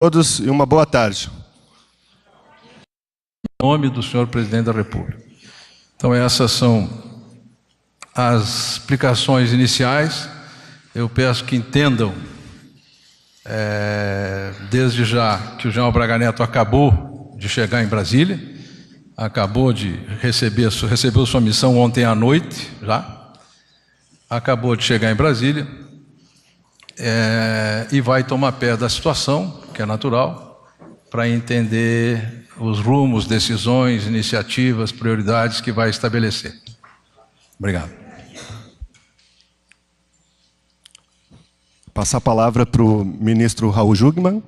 Todos e uma boa tarde. Em nome do senhor presidente da República. Então essas são as explicações iniciais. Eu peço que entendam, desde já, que o general Braga Neto acabou de chegar em Brasília, acabou de recebeu sua missão ontem à noite, já, acabou de chegar em Brasília, e vai tomar pé da situação, que é natural, para entender os rumos, decisões, iniciativas, prioridades que vai estabelecer. Obrigado. Passar a palavra para o ministro Raul Jungmann.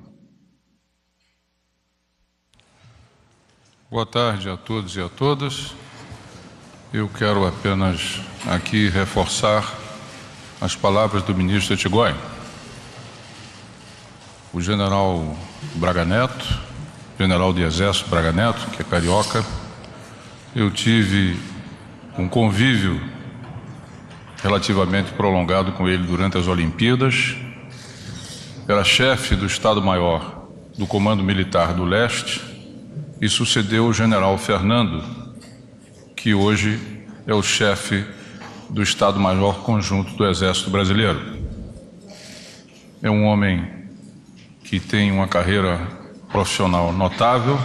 Boa tarde a todos e a todas. Eu quero apenas aqui reforçar as palavras do ministro Etchegoyen. O general Braga Neto, general de Exército Braga Neto, que é carioca, eu tive um convívio relativamente prolongado com ele durante as Olimpíadas. Era chefe do Estado-Maior do Comando Militar do Leste e sucedeu o general Fernando, que hoje é o chefe do Estado-Maior Conjunto do Exército Brasileiro. É um homem que tem uma carreira profissional notável,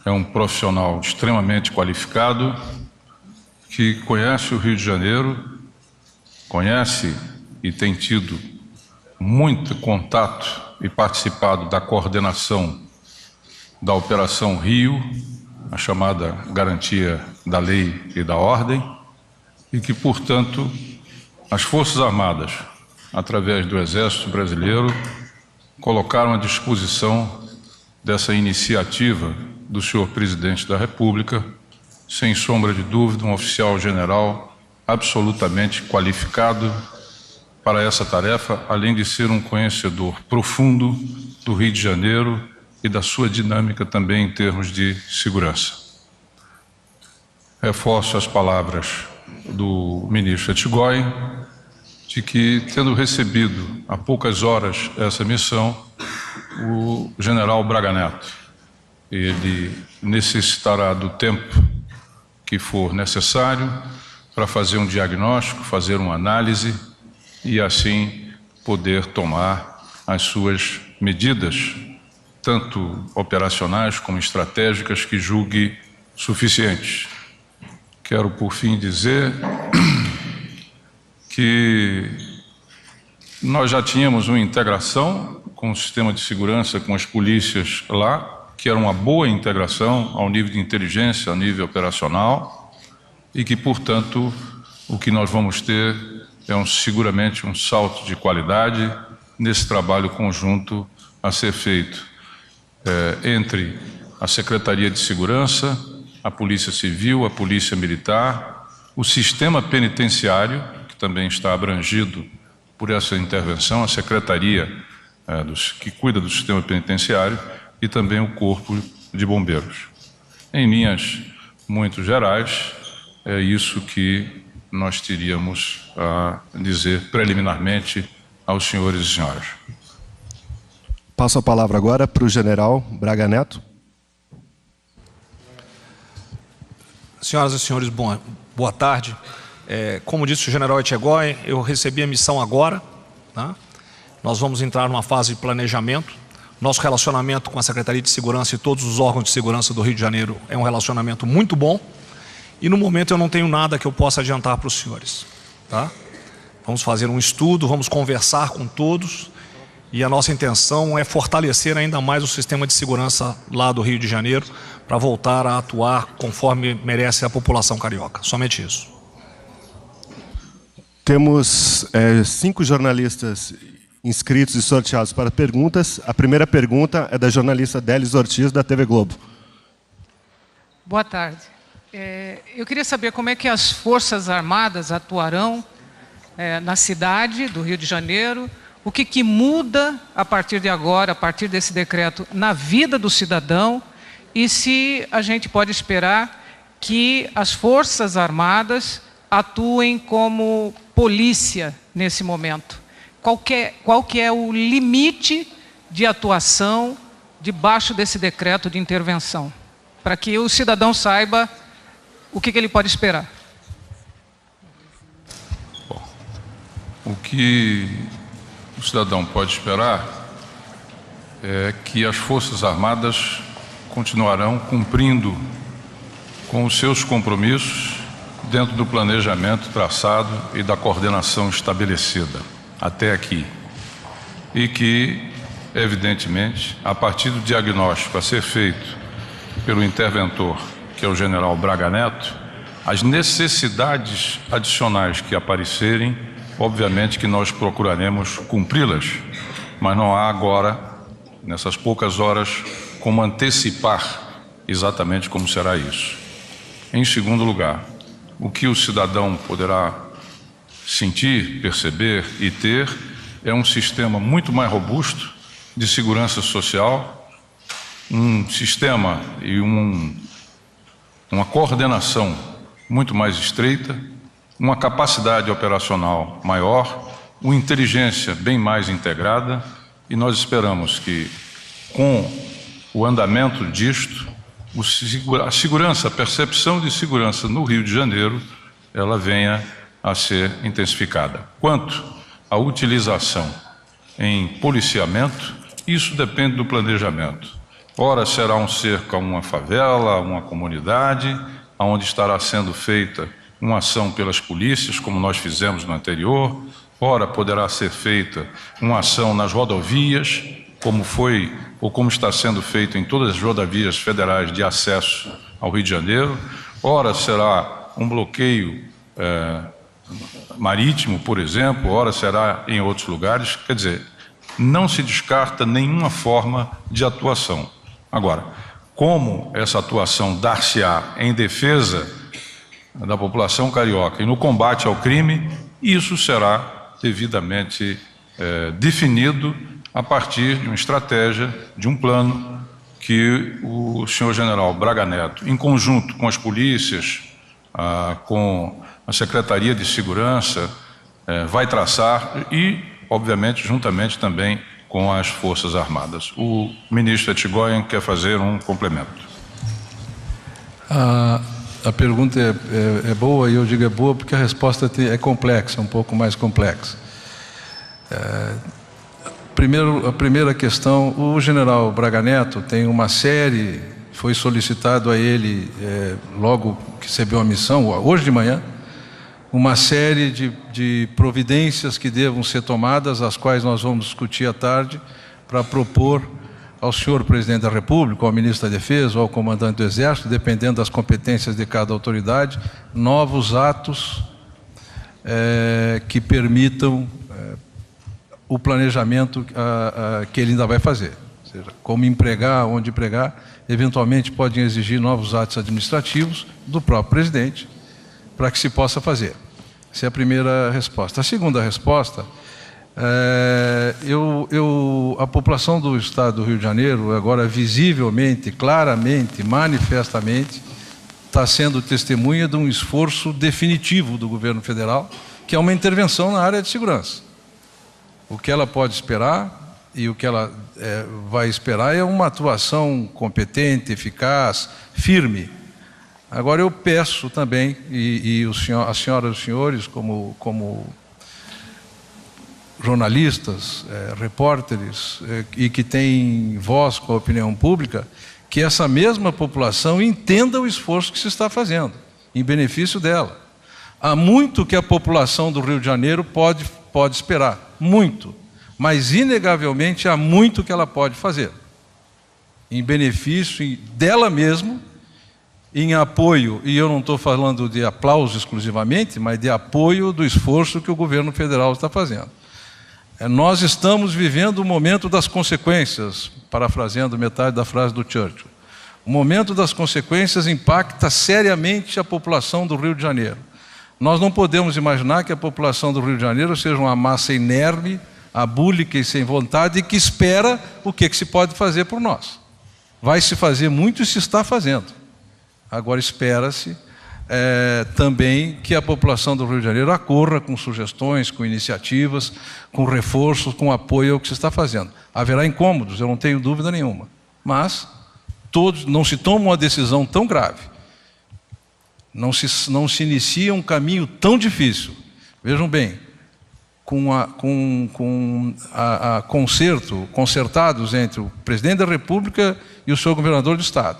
é um profissional extremamente qualificado, que conhece o Rio de Janeiro, conhece e tem tido muito contato e participado da coordenação da Operação Rio, a chamada garantia da lei e da ordem, e que, portanto, as Forças Armadas, através do Exército Brasileiro, colocaram à disposição dessa iniciativa do senhor presidente da República, sem sombra de dúvida, um oficial general absolutamente qualificado para essa tarefa, além de ser um conhecedor profundo do Rio de Janeiro e da sua dinâmica também em termos de segurança. Reforço as palavras do ministro Etchegoyen de que, tendo recebido há poucas horas essa missão, o general Braga Neto, ele necessitará do tempo que for necessário para fazer um diagnóstico, fazer uma análise e assim poder tomar as suas medidas, tanto operacionais como estratégicas, que julgue suficientes. Quero, por fim, dizer que nós já tínhamos uma integração com o sistema de segurança, com as polícias lá, que era uma boa integração ao nível de inteligência, ao nível operacional, e que, portanto, o que nós vamos ter é seguramente um salto de qualidade nesse trabalho conjunto a ser feito entre a Secretaria de Segurança, a Polícia Civil, a Polícia Militar, o sistema penitenciário, que também está abrangido por essa intervenção, a Secretaria que cuida do sistema penitenciário e também o Corpo de Bombeiros. Em linhas muito gerais, é isso que nós teríamos a dizer preliminarmente aos senhores e senhoras. Passo a palavra agora para o general Braga Neto. Senhoras e senhores, boa tarde. Como disse o general Etchegoyen, eu recebi a missão agora, tá? Nós vamos entrar numa fase de planejamento. Nosso relacionamento com a Secretaria de Segurança e todos os órgãos de segurança do Rio de Janeiro é um relacionamento muito bom. E no momento eu não tenho nada que eu possa adiantar para os senhores, tá? Vamos fazer um estudo, vamos conversar com todos e a nossa intenção é fortalecer ainda mais o sistema de segurança lá do Rio de Janeiro para voltar a atuar conforme merece a população carioca. Somente isso. Temos 5 jornalistas inscritos e sorteados para perguntas. A primeira pergunta é da jornalista Délis Ortiz, da TV Globo. Boa tarde. Eu queria saber como é que as Forças Armadas atuarão na cidade do Rio de Janeiro, o que muda a partir de agora, a partir desse decreto, na vida do cidadão, e se a gente pode esperar que as Forças Armadas atuem como polícia nesse momento. Qual que é o limite de atuação debaixo desse decreto de intervenção, para que o cidadão saiba o que ele pode esperar. Bom, o que o cidadão pode esperar é que as Forças Armadas continuarão cumprindo com os seus compromissos dentro do planejamento traçado e da coordenação estabelecida até aqui. E que, evidentemente, a partir do diagnóstico a ser feito pelo interventor, que é o general Braga Neto, as necessidades adicionais que aparecerem, obviamente que nós procuraremos cumpri-las, mas não há agora, nessas poucas horas, como antecipar exatamente como será isso. Em segundo lugar, o que o cidadão poderá sentir, perceber e ter é um sistema muito mais robusto de segurança social, um sistema e uma coordenação muito mais estreita, uma capacidade operacional maior, uma inteligência bem mais integrada, e nós esperamos que, com o andamento disto, a segurança, a percepção de segurança no Rio de Janeiro, ela venha a ser intensificada. Quanto à utilização em policiamento, isso depende do planejamento. Ora será um cerco a uma favela, a uma comunidade, onde estará sendo feita uma ação pelas polícias, como nós fizemos no anterior. Ora poderá ser feita uma ação nas rodovias, como foi ou como está sendo feito em todas as rodovias federais de acesso ao Rio de Janeiro. Ora será um bloqueio marítimo, por exemplo, ora será em outros lugares. Quer dizer, não se descarta nenhuma forma de atuação. Agora, como essa atuação dar-se-á em defesa da população carioca e no combate ao crime, isso será devidamente definido a partir de uma estratégia, de um plano que o senhor general Braga Neto, em conjunto com as polícias, com a Secretaria de Segurança, vai traçar e, obviamente, juntamente também com as Forças Armadas. O ministro Etchegoyen quer fazer um complemento. A pergunta é boa, e eu digo é boa porque a resposta é complexa, um pouco mais complexa. A primeira questão, o general Braga Neto tem uma série, foi solicitado a ele, logo que recebeu a missão, hoje de manhã, uma série de providências que devam ser tomadas, as quais nós vamos discutir à tarde, para propor ao senhor presidente da República, ao ministro da Defesa ou ao comandante do Exército, dependendo das competências de cada autoridade, novos atos que permitam o planejamento que ele ainda vai fazer. Ou seja, como empregar, onde empregar, eventualmente podem exigir novos atos administrativos do próprio presidente, para que se possa fazer. Essa é a primeira resposta. A segunda resposta, a população do estado do Rio de Janeiro, agora visivelmente, claramente, manifestamente, está sendo testemunha de um esforço definitivo do governo federal, que é uma intervenção na área de segurança. O que ela pode esperar e o que ela vai esperar é uma atuação competente, eficaz, firme. Agora eu peço também, as senhoras e os senhores, como jornalistas, repórteres, e que têm voz com a opinião pública, que essa mesma população entenda o esforço que se está fazendo, em benefício dela. Há muito que a população do Rio de Janeiro pode esperar, muito, mas inegavelmente há muito que ela pode fazer, em benefício dela mesma, em apoio, e eu não estou falando de aplauso exclusivamente, mas de apoio do esforço que o governo federal está fazendo. Nós estamos vivendo o momento das consequências, parafraseando metade da frase do Churchill. O momento das consequências impacta seriamente a população do Rio de Janeiro. Nós não podemos imaginar que a população do Rio de Janeiro seja uma massa inerme, abúlica e sem vontade, e que espera o que se pode fazer por nós. Vai se fazer muito e se está fazendo. Agora espera-se também que a população do Rio de Janeiro acorra com sugestões, com iniciativas, com reforços, com apoio ao que se está fazendo. Haverá incômodos, eu não tenho dúvida nenhuma, mas não se toma uma decisão tão grave, não se inicia um caminho tão difícil. Vejam bem, concertados entre o presidente da República e o senhor governador do Estado,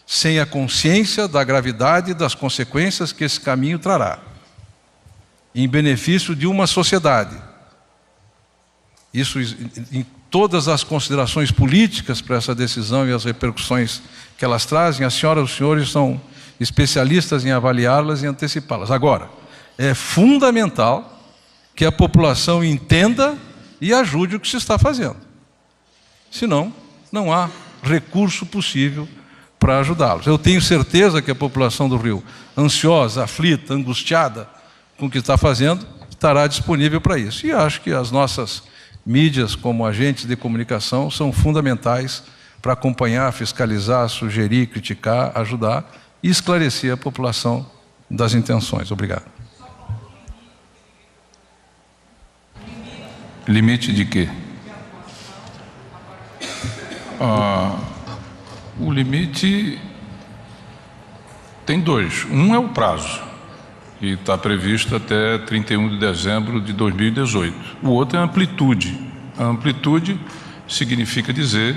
sem a consciência da gravidade das consequências que esse caminho trará, em benefício de uma sociedade. Isso em todas as considerações políticas para essa decisão e as repercussões que elas trazem, a senhora e os senhores são especialistas em avaliá-las e antecipá-las. Agora, é fundamental que a população entenda e ajude o que se está fazendo. Senão, não há recurso possível para ajudá-los. Eu tenho certeza que a população do Rio, ansiosa, aflita, angustiada com o que está fazendo, estará disponível para isso. E acho que as nossas mídias, como agentes de comunicação, são fundamentais para acompanhar, fiscalizar, sugerir, criticar, ajudar e esclarecer a população das intenções. Obrigado. Limite de quê? O limite tem dois. Um é o prazo, que está previsto até 31 de dezembro de 2018. O outro é a amplitude. A amplitude significa dizer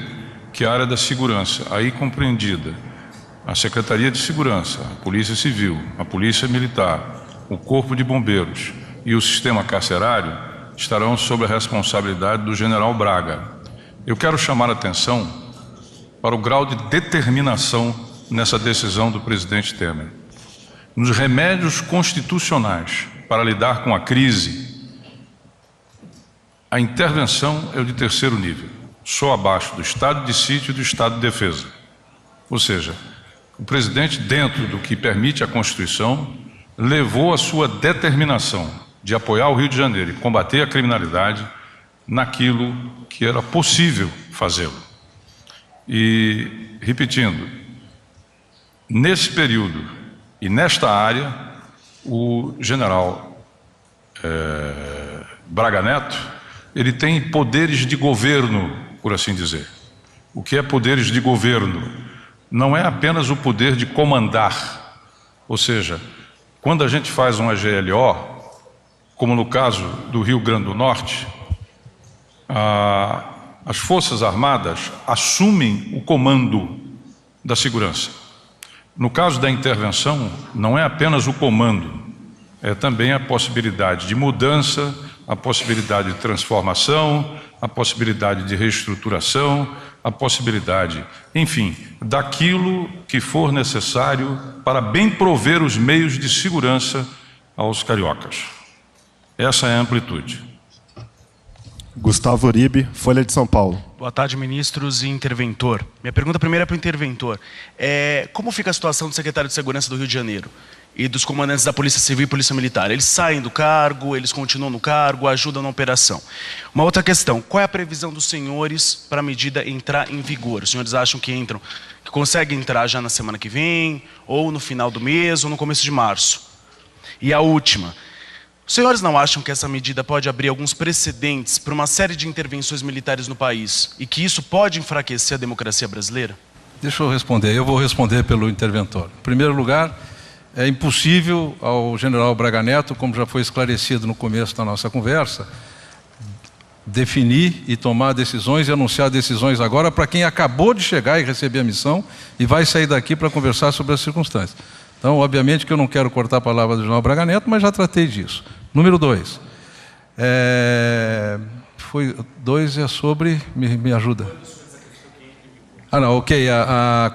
que a área da segurança, aí compreendida a Secretaria de Segurança, a Polícia Civil, a Polícia Militar, o Corpo de Bombeiros e o sistema carcerário, estarão sob a responsabilidade do General Braga. Eu quero chamar a atenção para o grau de determinação nessa decisão do presidente Temer. Nos remédios constitucionais para lidar com a crise, a intervenção é o de terceiro nível, só abaixo do estado de sítio e do estado de defesa. Ou seja, o presidente, dentro do que permite a Constituição, levou a sua determinação de apoiar o Rio de Janeiro e combater a criminalidade naquilo que era possível fazê-lo. E, repetindo, nesse período e nesta área, o general Braga Neto, ele tem poderes de governo, por assim dizer. O que é poderes de governo? Não é apenas o poder de comandar. Ou seja, quando a gente faz um AGLO, como no caso do Rio Grande do Norte, as Forças Armadas assumem o comando da segurança. No caso da intervenção, não é apenas o comando, é também a possibilidade de mudança, a possibilidade de transformação, a possibilidade de reestruturação, a possibilidade, enfim, daquilo que for necessário para bem prover os meios de segurança aos cariocas. Essa é a amplitude. Gustavo Uribe, Folha de São Paulo. Boa tarde, ministros e interventor. Minha pergunta primeira é para o interventor. Como fica a situação do secretário de Segurança do Rio de Janeiro e dos comandantes da Polícia Civil e Polícia Militar? Eles saem do cargo, eles continuam no cargo, ajudam na operação? Uma outra questão, qual é a previsão dos senhores para a medida entrar em vigor? Os senhores acham que conseguem entrar já na semana que vem, ou no final do mês, ou no começo de março? E a última, os senhores não acham que essa medida pode abrir alguns precedentes para uma série de intervenções militares no país e que isso pode enfraquecer a democracia brasileira? Deixa eu responder, eu vou responder pelo interventor. Em primeiro lugar, é impossível ao general Braga Neto, como já foi esclarecido no começo da nossa conversa, definir e tomar decisões e anunciar decisões agora para quem acabou de chegar e receber a missão e vai sair daqui para conversar sobre as circunstâncias. Então, obviamente que eu não quero cortar a palavra do general Braga Neto, mas já tratei disso. Número 2. Dois é sobre... Me ajuda. Ok.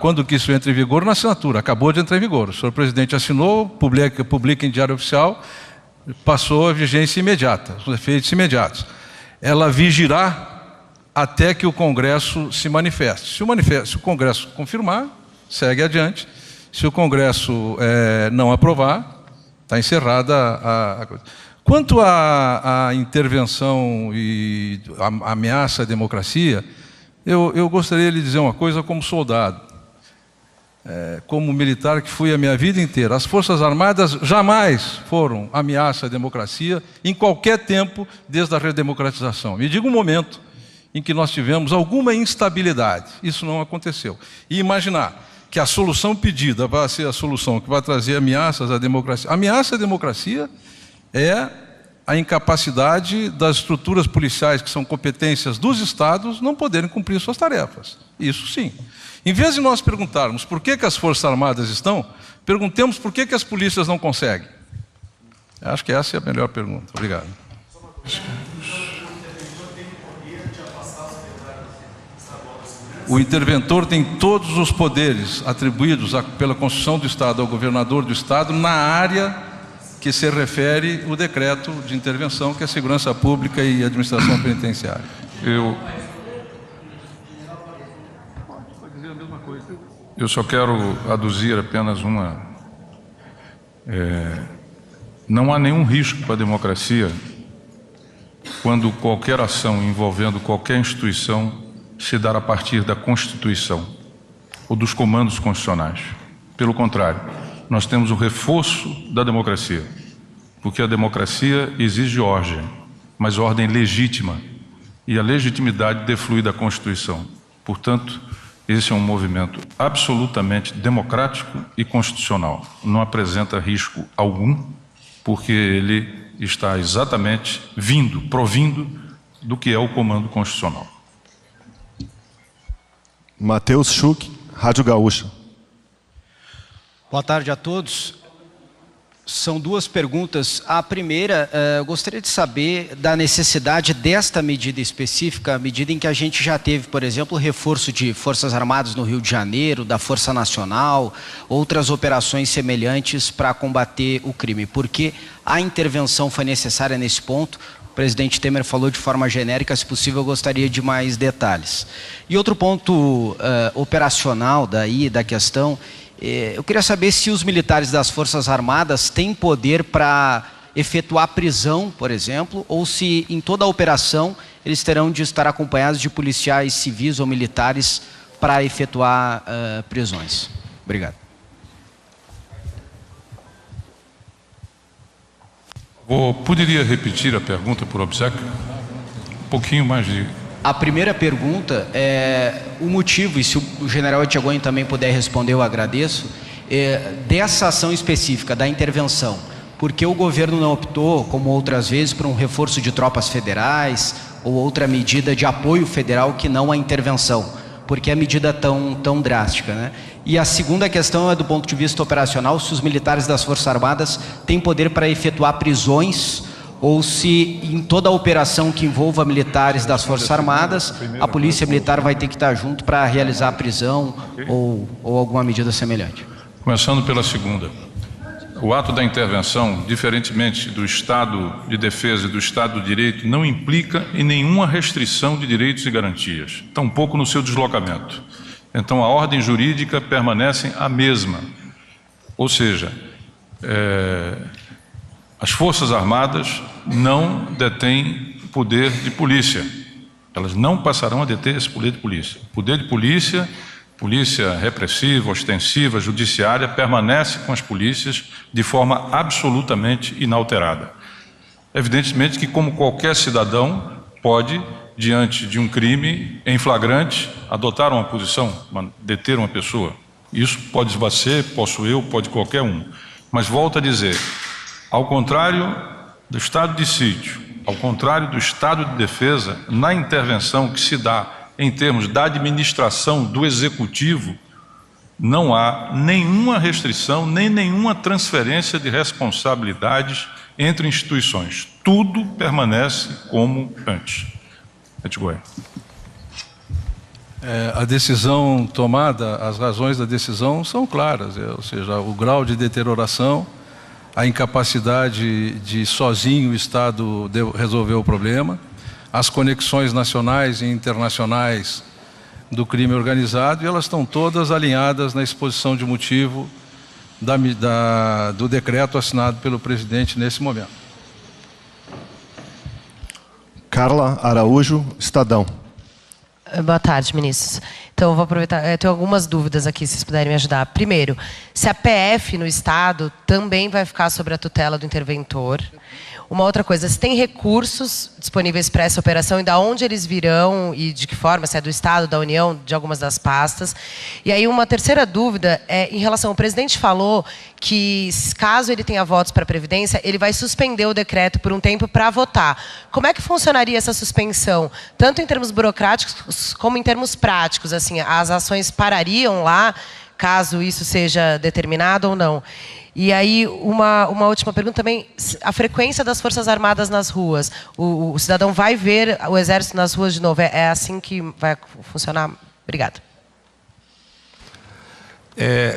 Quando que isso entra em vigor? Na assinatura. Acabou de entrar em vigor. O senhor presidente assinou, publica em Diário Oficial, passou a vigência imediata, os efeitos imediatos. Ela vigirá até que o Congresso se manifeste. Se o Congresso confirmar, segue adiante. Se o Congresso não aprovar, está encerrada a coisa. Quanto à intervenção e à ameaça à democracia, eu gostaria de lhe dizer uma coisa como soldado. como militar que fui a minha vida inteira, as Forças Armadas jamais foram ameaça à democracia em qualquer tempo desde a redemocratização. Me diga um momento em que nós tivemos alguma instabilidade. Isso não aconteceu. E imaginar que a solução pedida vai ser a solução que vai trazer ameaças à democracia. Ameaça à democracia é a incapacidade das estruturas policiais, que são competências dos Estados, não poderem cumprir suas tarefas. Isso sim. Em vez de nós perguntarmos por que as Forças Armadas estão, perguntemos por que as polícias não conseguem. Acho que essa é a melhor pergunta. Obrigado. O interventor tem todos os poderes atribuídos pela Constituição do Estado ao governador do Estado na área que se refere o decreto de intervenção, que é a segurança pública e administração penitenciária. Eu só quero aduzir apenas uma... não há nenhum risco para a democracia quando qualquer ação envolvendo qualquer instituição se dar a partir da Constituição ou dos comandos constitucionais. Pelo contrário, nós temos o reforço da democracia, porque a democracia exige ordem, mas ordem legítima, e a legitimidade deflui da Constituição. Portanto, esse é um movimento absolutamente democrático e constitucional. Não apresenta risco algum, porque ele está exatamente provindo do que é o comando constitucional. Matheus Schuch, Rádio Gaúcha. Boa tarde a todos. São duas perguntas. A primeira, eu gostaria de saber da necessidade desta medida específica, à medida em que a gente já teve, por exemplo, o reforço de Forças Armadas no Rio de Janeiro, da Força Nacional, outras operações semelhantes para combater o crime. Por que a intervenção foi necessária nesse ponto? O presidente Temer falou de forma genérica, se possível eu gostaria de mais detalhes. E outro ponto operacional da questão, eu queria saber se os militares das Forças Armadas têm poder para efetuar prisão, por exemplo, ou se em toda a operação eles terão de estar acompanhados de policiais civis ou militares para efetuar prisões. Obrigado. Poderia repetir a pergunta por obséquio? Um pouquinho mais de... A primeira pergunta é o motivo, e se o general Etchegóin também puder responder, eu agradeço, dessa ação específica, da intervenção. Por que o governo não optou, como outras vezes, por um reforço de tropas federais ou outra medida de apoio federal que não a intervenção? Por que a medida tão drástica, né? E a segunda questão é do ponto de vista operacional, se os militares das Forças Armadas têm poder para efetuar prisões ou se em toda a operação que envolva militares das Forças Armadas, a Polícia Militar vai ter que estar junto para realizar a prisão ou alguma medida semelhante. Começando pela segunda. O ato da intervenção, diferentemente do Estado de Defesa e do Estado de Direito, não implica em nenhuma restrição de direitos e garantias, tampouco no seu deslocamento. Então, a ordem jurídica permanece a mesma. Ou seja, as Forças Armadas não detêm poder de polícia. Elas não passarão a deter esse poder de polícia. O poder de polícia, polícia repressiva, ostensiva, judiciária, permanece com as polícias de forma absolutamente inalterada. Evidentemente que, como qualquer cidadão, pode, diante de um crime em flagrante, adotar uma posição, deter uma pessoa. Isso pode você, posso eu, pode qualquer um. Mas volto a dizer, ao contrário do estado de sítio, ao contrário do estado de defesa, na intervenção que se dá em termos da administração do executivo, não há nenhuma restrição, nem nenhuma transferência de responsabilidades entre instituições. Tudo permanece como antes. Etchegóin. A decisão tomada, as razões da decisão são claras, ou seja, o grau de deterioração, a incapacidade de sozinho o Estado resolver o problema, as conexões nacionais e internacionais do crime organizado, e elas estão todas alinhadas na exposição de motivo do decreto assinado pelo presidente nesse momento. Carla Araújo, Estadão. Boa tarde, ministros. Então, eu vou aproveitar. Eu tenho algumas dúvidas aqui, se vocês puderem me ajudar. Primeiro, se a PF no Estado também vai ficar sob a tutela do interventor. Uma outra coisa, se tem recursos disponíveis para essa operação e de onde eles virão e de que forma, se é do Estado, da União, de algumas das pastas. E aí, uma terceira dúvida é em relação... O presidente falou que, caso ele tenha votos para a Previdência, ele vai suspender o decreto por um tempo para votar. Como é que funcionaria essa suspensão? Tanto em termos burocráticos como em termos práticos. Assim, as ações parariam lá, caso isso seja determinado ou não? E aí, uma última pergunta também, a frequência das Forças Armadas nas ruas. O cidadão vai ver o Exército nas ruas de novo? É assim que vai funcionar? Obrigada.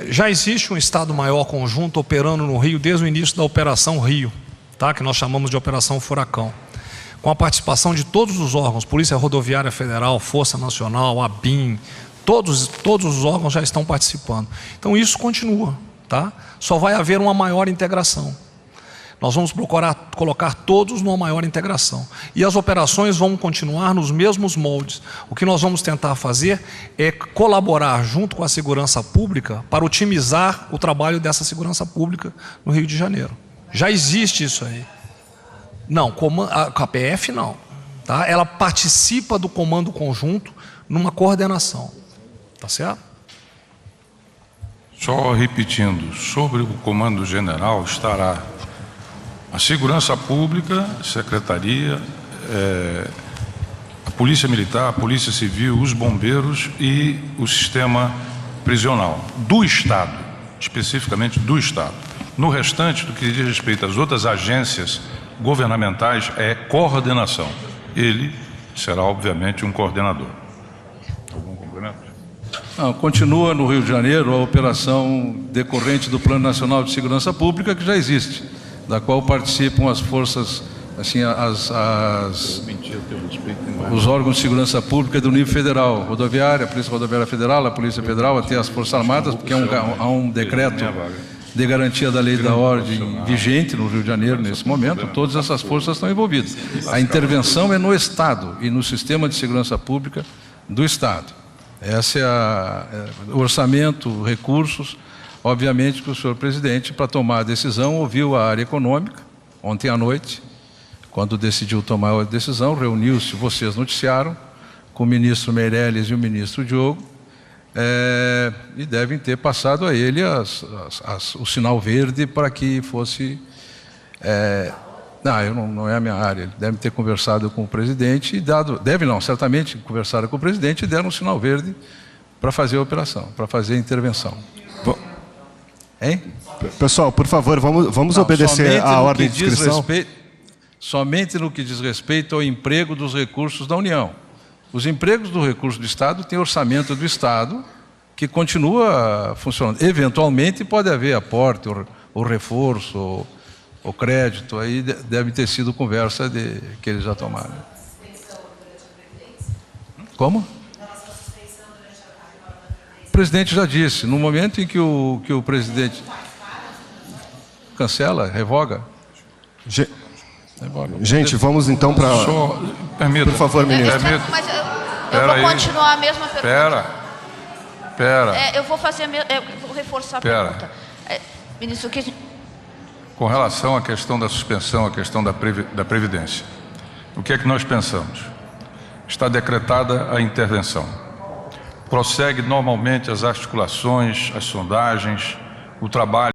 Já existe um Estado-Maior conjunto operando no Rio desde o início da Operação Rio, tá? Que nós chamamos de Operação Furacão, com a participação de todos os órgãos, Polícia Rodoviária Federal, Força Nacional, ABIN, todos os órgãos já estão participando. Então isso continua, tá? Só vai haver uma maior integração. Nós vamos procurar colocar todos numa maior integração. E as operações vão continuar nos mesmos moldes. O que nós vamos tentar fazer é colaborar junto com a segurança pública para otimizar o trabalho dessa segurança pública no Rio de Janeiro. Já existe isso aí. Não, a PF não. Tá? Ela participa do comando conjunto numa coordenação. Tá certo? Só repetindo, sobre o comando general estará a Segurança Pública, Secretaria, a Polícia Militar, a Polícia Civil, os bombeiros e o sistema prisional do Estado, especificamente do Estado. No restante, do que diz respeito às outras agências governamentais, é coordenação. Ele será, obviamente, um coordenador. Algum complemento? Não, continua no Rio de Janeiro a operação decorrente do Plano Nacional de Segurança Pública, que já existe, da qual participam as forças, assim, os órgãos de segurança pública do nível federal, rodoviária, a Polícia Rodoviária Federal, a Polícia Federal, até as Forças Armadas, porque há um decreto de garantia da lei da ordem vigente no Rio de Janeiro nesse momento. Todas essas forças estão envolvidas. A intervenção é no Estado e no sistema de segurança pública do Estado. Esse é o orçamento, recursos. Obviamente que o senhor presidente, para tomar a decisão, ouviu a área econômica ontem à noite, quando decidiu tomar a decisão, reuniu-se, vocês noticiaram, com o ministro Meirelles e o ministro Diogo, e devem ter passado a ele o sinal verde para que fosse... não é a minha área. Ele deve ter conversado com o presidente e certamente conversaram com o presidente e deram um sinal verde para fazer a operação, para fazer a intervenção. Hein? Pessoal, por favor, vamos obedecer à ordem de inscrição. Somente no que diz respeito ao emprego dos recursos da União. Os empregos do recurso do Estado têm orçamento do Estado que continua funcionando. Eventualmente pode haver aporte, ou reforço, ou crédito, aí deve ter sido conversa que eles já tomaram. Como? O presidente já disse, no momento em que o presidente cancela, revoga. Gente, vamos então para... Permita. Por favor, ministro. Mas eu vou continuar a mesma pergunta. Pera. Eu vou reforçar a pergunta. Ministro, Com relação à questão da suspensão, à questão da Previdência, o que é que nós pensamos? Está decretada a intervenção. Prossegue normalmente as articulações, as sondagens, o trabalho